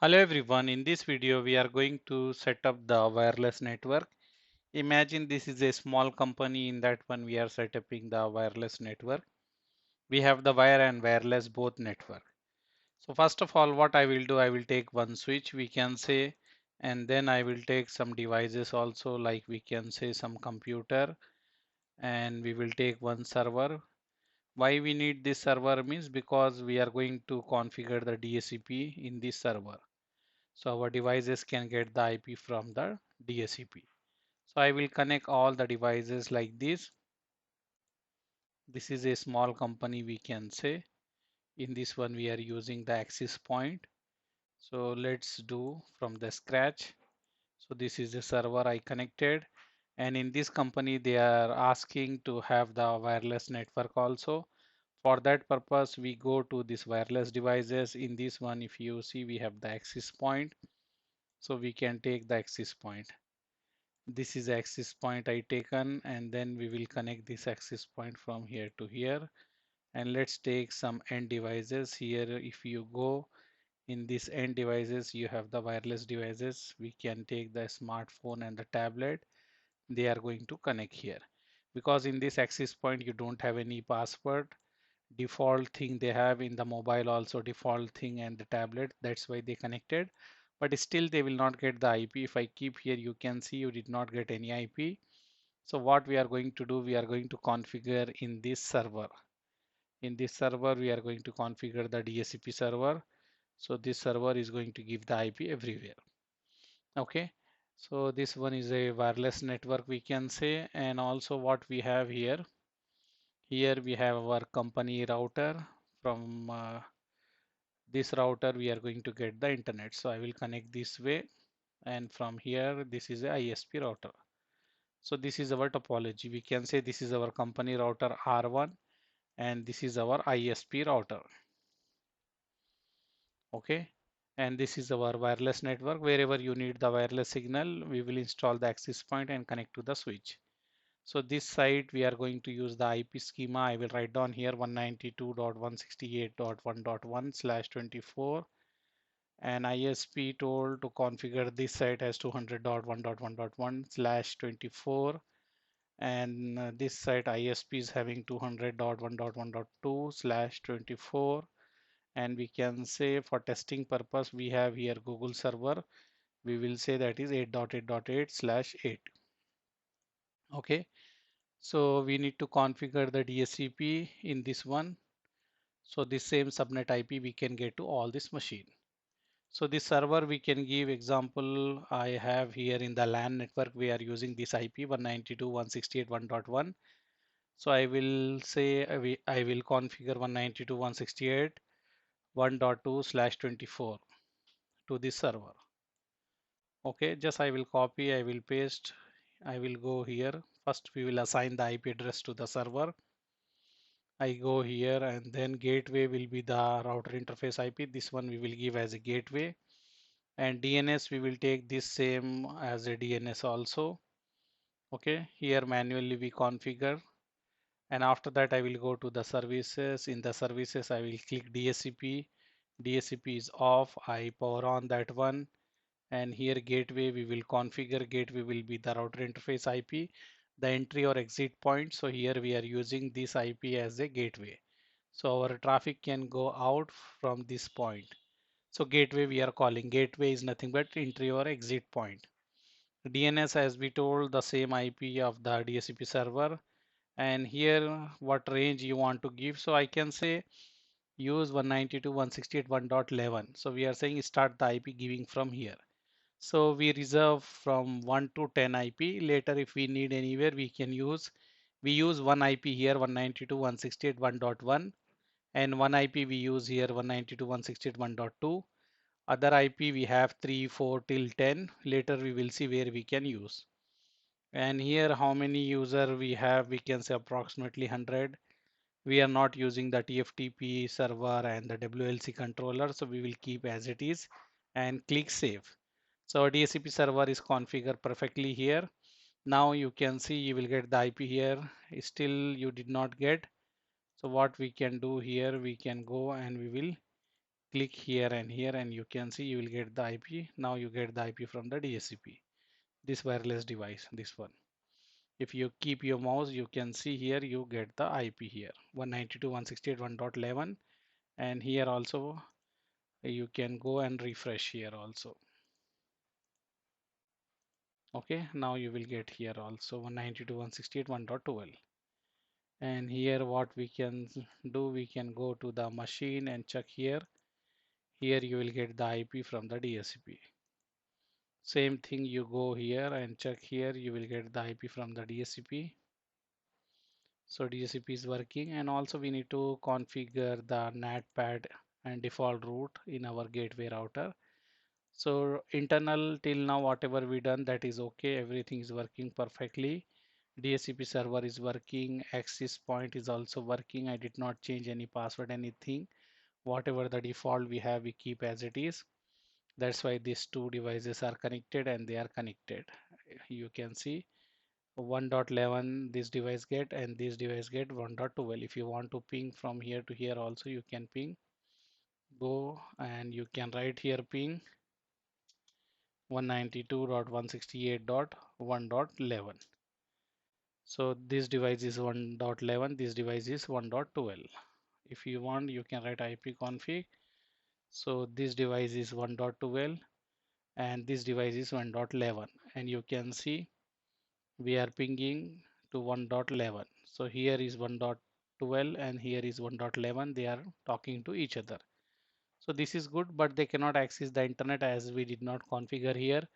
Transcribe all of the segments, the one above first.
Hello everyone, in this video we are going to set up the wireless network. Imagine this is a small company. In that one we are setting the wireless network. We have the wire and wireless both network. So first of all what I will do, I will take one switch we can say, and then I will take some devices also, like we can say some computer, and we will take one server. Why we need this server means because we are going to configure the DHCP in this server. So our devices can get the IP from the DHCP. So I will connect all the devices like this. This is a small company we can say. In this one we are using the access point. So let's do from the scratch. So this is the server I connected, and in this company they are asking to have the wireless network also. For that purpose we go to this wireless devices. In this one if you see we have the access point, so we can take the access point. This is access point I taken, and then we will connect this access point from here to here. And let's take some end devices here. If you go in this end devices, you have the wireless devices. We can take the smartphone and the tablet. They are going to connect here, because in this access point you don't have any password. Default thing they have in the mobile also default thing, and the tablet, that's why they connected. But still they will not get the IP. If I keep here, you can see you did not get any IP. So what we are going to do, we are going to configure in this server. In this server we are going to configure the DHCP server. So this server is going to give the IP everywhere. Okay, so this one is a wireless network we can say. And also what we have here, we have our company router. From this router we are going to get the internet. So I will connect this way, and from here this is a ISP router. So this is our topology. We can say this is our company router R1, and this is our ISP router. Okay, and this is our wireless network. Wherever you need the wireless signal, we will install the access point and connect to the switch. So this site we are going to use the IP schema. I will write down here 192.168.1.1/24, and ISP told to configure this site as 200.1.1.1/24, and this site ISP is having 200.1.1.2/24. And we can say for testing purpose we have here Google server. We will say that is 8.8.8/8. Okay, so we need to configure the DHCP in this one. So this same subnet IP we can get to all this machine. So this server we can give example. I have here in the LAN network we are using this IP 192.168.1.1. So I will say I will configure 192.168.1.2/24 to this server. Okay, just I will copy, I will paste, I will go here. First we will assign the IP address to the server. I go here, and then gateway will be the router interface IP. This one we will give as a gateway, and DNS we will take this same as a DNS also. Okay, here manually we configure, and after that I will go to the services. In the services I will click DHCP. DHCP is off, I power on that one. And here gateway we will configure. Gateway will be the router interface IP, the entry or exit point. So here we are using this IP as a gateway, so our traffic can go out from this point. So gateway we are calling. Gateway is nothing but entry or exit point. DNS, as we told, the same IP of the DHCP server. And here what range you want to give, so I can say use 192.168.1.11. So we are saying start the IP giving from here. So we reserve from 1 to 10 IP. Later if we need anywhere we can use. We use one IP here 192.168.1.1, and one IP we use here 192.168.1.2. Other IP we have 3, 4 till 10. Later we will see where we can use. And here how many user we have, we can say approximately 100. We are not using the TFTP server and the WLC controller, so we will keep as it is and click save. So our DHCP server is configured perfectly here. Now you can see you will get the IP here. Still you did not get. So what we can do here, we can go and we will click here and you can see you will get the IP. Now you get the IP from the DHCP, this wireless device, this one. If you keep your mouse, you can see here you get the IP here 192.168.1.11, and here also you can go and refresh here also. Okay, now you will get here also 192.168.1.12. And here what we can do, we can go to the machine and check here. Here you will get the IP from the DHCP. Same thing, you go here and check here, you will get the IP from the DHCP. So DHCP is working, and also we need to configure the NAT pad and default route in our gateway router. So internal till now whatever we done, that is okay, everything is working perfectly. DHCP server is working, access point is also working. I did not change any password, anything. Whatever the default we have, we keep as it is. That's why these two devices are connected, and they are connected. You can see 1.11 this device get, and this device get 1.12. If you want to ping from here to here also, you can ping. Go and you can write here ping 192.168.1.11. So this device is 1.11, this device is 1.12. If you want, you can write IP config. So this device is 1.12 and this device is 1.11, and you can see we are pinging to 1.11. So here is 1.12 and here is 1.11. They are talking to each other. So this is good, but they cannot access the internet as we did not configure here.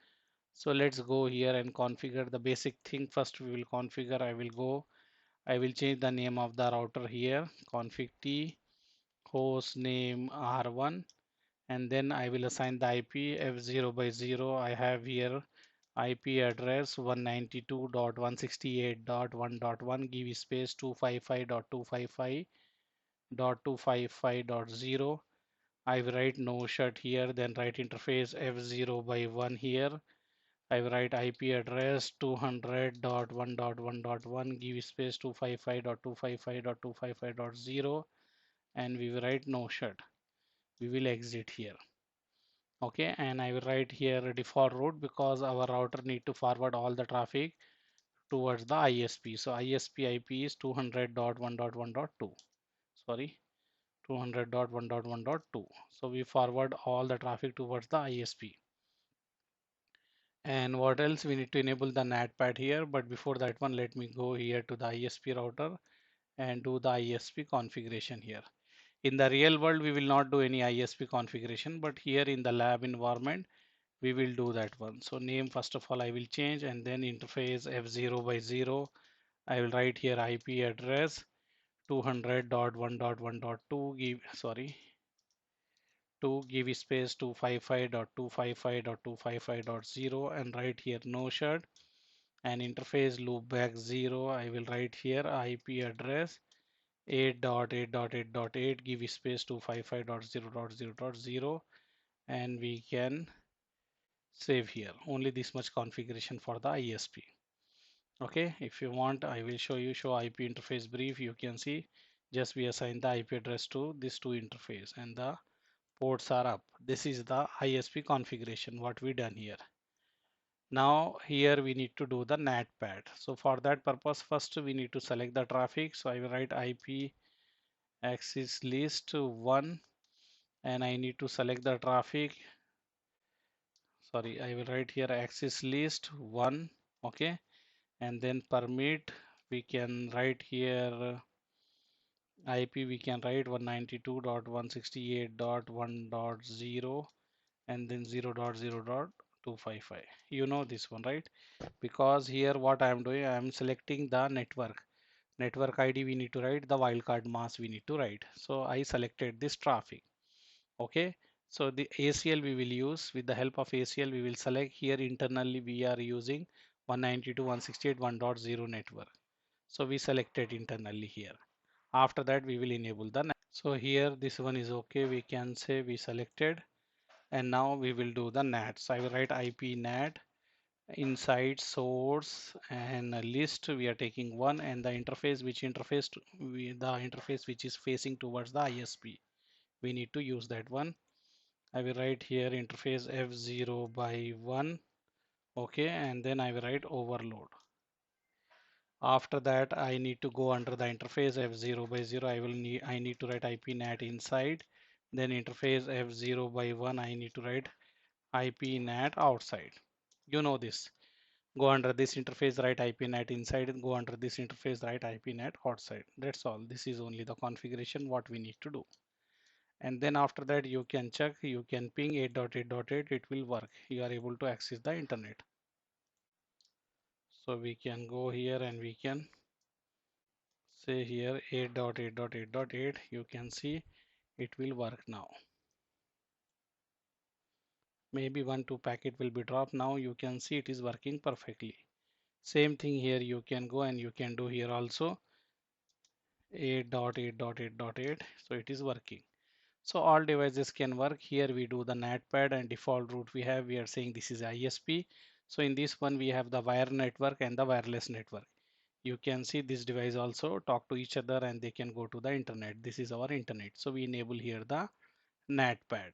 So let's go here and configure the basic thing. First we will configure. I will change the name of the router here, config t, host name R1, and then I will assign the IP F0 by 0. I have here IP address 192.168.1.1, give space 255.255.255.0. I will write no shut here, then write interface F0 by 1 here. I will write IP address 200.1.1.1, give space 255.255.255.0, and we will write no shut. We will exit here. Okay, and I will write here default route because our router need to forward all the traffic towards the ISP. So ISP IP is 200.1.1.2. Sorry, 200.1.1.2. So we forward all the traffic towards the ISP. And what else? We need to enable the NAT pad here. But before that one, let me go here to the ISP router and do the ISP configuration here. In the real world, we will not do any ISP configuration, but here in the lab environment, we will do that one. So name, first of all, I will change, and then interface F0 by 0. I will write here IP address 200.1.1.2, give, sorry, to give space 255.255.255.0, and write here no shut, and interface loopback 0. I will write here IP address 8.8.8.8, give space 255.0.0.0, and we can save here. Only this much configuration for the ISP. Okay, if you want, I will show you show IP interface brief. You can see just we assign the IP address to this two interface and the ports are up. This is the ISP configuration what we done here. Now here we need to do the NAT pad. So for that purpose, first we need to select the traffic. So I will write IP access list 1, and I need to select the traffic. Sorry, I will write here access list 1. Okay, and then permit, we can write here IP, we can write 192.168.1.0 and then 0.0.255. You know this one, right? Because here what I am doing, I am selecting the network ID. We need to write the wildcard mask, we need to write. So I selected this traffic. Okay, so the ACL we will use. With the help of ACL, we will select here internally we are using 192.168.1.0 network. So we selected internally here. After that we will enable the NAT. So here this one is okay. We can say we selected, and now we will do the NAT. So I will write IP NAT inside source and a list. We are taking one, and the interface which interface to, the interface which is facing towards the ISP. We need to use that one. I will write here interface F0 by 1. Okay, and then I will write overload. After that, I need to go under the interface F0 by 0. I need to write IP NAT inside. Then interface F0 by 1, I need to write IP NAT outside. You know this. Go under this interface, write IP NAT inside, and go under this interface, write IP NAT outside. That's all. This is only the configuration what we need to do. And then after that, you can check, you can ping 8.8.8, it will work. You are able to access the internet. So we can go here and we can say here 8.8.8.8. You can see it will work now. Maybe 1-2 packet will be dropped. Now you can see it is working perfectly. Same thing here, you can go and you can do here also 8.8.8.8. So it is working. So all devices can work. Here we do the NAT pad and default route we are saying this is ISP. So in this one we have the wire network and the wireless network. You can see this device also talk to each other and they can go to the internet. This is our internet. So we enable here the NAT pad.